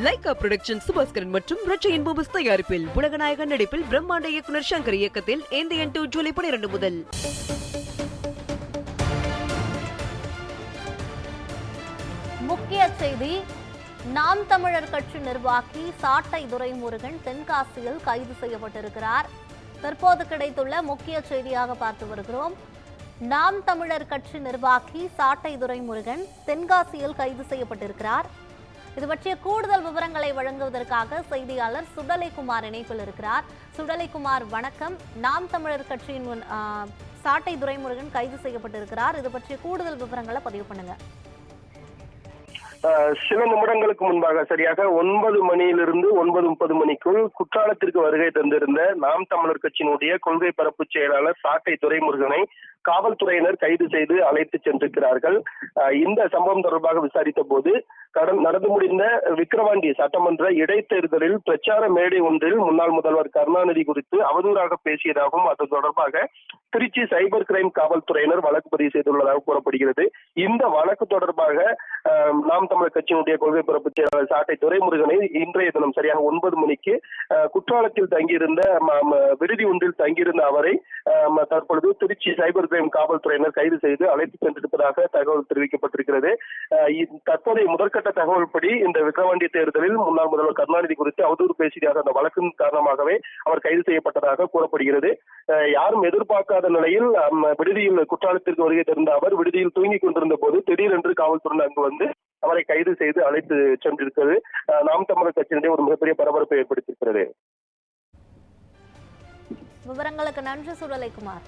Lyca production Subaskaran மற்றும் ரச்சையின் பூபஸ் தயாரிப்பில் உலகநாயகன் நடிப்பில் பிரம்மாண்ட இயக்குனர் சங்கர் இயக்கத்தில் Indian 2 ஜூலை 12 முதல். முக்கிய செய்தி: நாம் தமிழர் கட்சி நிர்வாகி சாட்டை துரைமுருகன் தென்காசியில் கைது செய்யப்பட்டிருக்கிறார். தற்போது கிடைத்துள்ள முக்கிய செய்தியாக பார்த்து வருகிறோம். நாம் தமிழர் கட்சி நிர்வாகி சாட்டை துரைமுருகன் தென்காசியில் கைது செய்யப்பட்டிருக்கிறார். இது பற்றிய கூடுதல் விவரங்களை வழங்குவதற்காக செய்தியாளர் சுடலைக்குமார் இணைப்பில் இருக்கிறார். சுடலைக்குமார், வணக்கம். நாம் தமிழர் கட்சியின் சாட்டை துரைமுருகன் கைது செய்யப்பட்டிருக்கிறார். இது பற்றிய கூடுதல் விவரங்களை பதிவு பண்ணுங்க. சில நிமிடங்களுக்கு முன்பாக சரியாக 9 மணியிலிருந்து 9:30 மணிக்குள் குற்றாலத்திற்கு வருகை தந்திருந்த நாம் தமிழர் கட்சியினுடைய கொள்கை பரப்பு செயலாளர் சாட்டை துரைமுருகனை காவல்துறையினர் கைது செய்து அழைத்து சென்றிருக்கிறார்கள். இந்த சம்பவம் தொடர்பாக விசாரித்த போது நடந்து முடிந்த விக்கிரவாண்டி சட்டமன்ற இடைத்தேர்தலில் பிரச்சார மேடை ஒன்றில் முன்னாள் முதல்வர் கருணாநிதி குறித்து அவதூறாக பேசியதாகவும் அது தொடர்பாக திருச்சி சைபர் கிரைம் காவல்துறையினர் வழக்கு பதிவு செய்துள்ளதாக கூறப்படுகிறது. இந்த வழக்கு தொடர்பாக நாம் தமிழர் கட்சியினுடைய கொள்கை பரப்பு செயலாளர் சாட்டை துரைமுருகனை இன்றைய தினம் சரியாக 9 மணிக்கு குற்றாலத்தில் தங்கியிருந்த விடுதி ஒன்றில் தங்கியிருந்த அவரை தற்பொழுது திருச்சி சைபர் கிரைம் காவல்துறையினர் கைது செய்து அழைத்து சென்றிருப்பதாக தகவல் தெரிவிக்கப்பட்டிருக்கிறது. தற்போதைய முதற்கட்ட தகவல்படி இந்த விக்கிரவாண்டி தேர்தலில் முன்னாள் முதல்வர் கருணாநிதி குறித்து அவதூறு பேசியதாக அந்த வழக்கின் காரணமாகவே அவர் கைது செய்யப்பட்டதாக கூறப்படுகிறது. யாரும் எதிர்பார்க்காத நிலையில் விடுதியில் குற்றாலத்திற்கு வருகை தந்த அவர் விடுதியில் தூங்கிக் கொண்டிருந்த போது திடீரென்று காவல்துறையினர் அங்கு வந்து அவரை கைது செய்து அழைத்து சென்றிருக்கிறது. நாம் தமிழர் கட்சியினுடைய ஒரு மிகப்பெரிய பரபரப்பை ஏற்படுத்தியிருக்கிறது. விவரங்களுக்கு நன்றி சுடலைக்குமார்.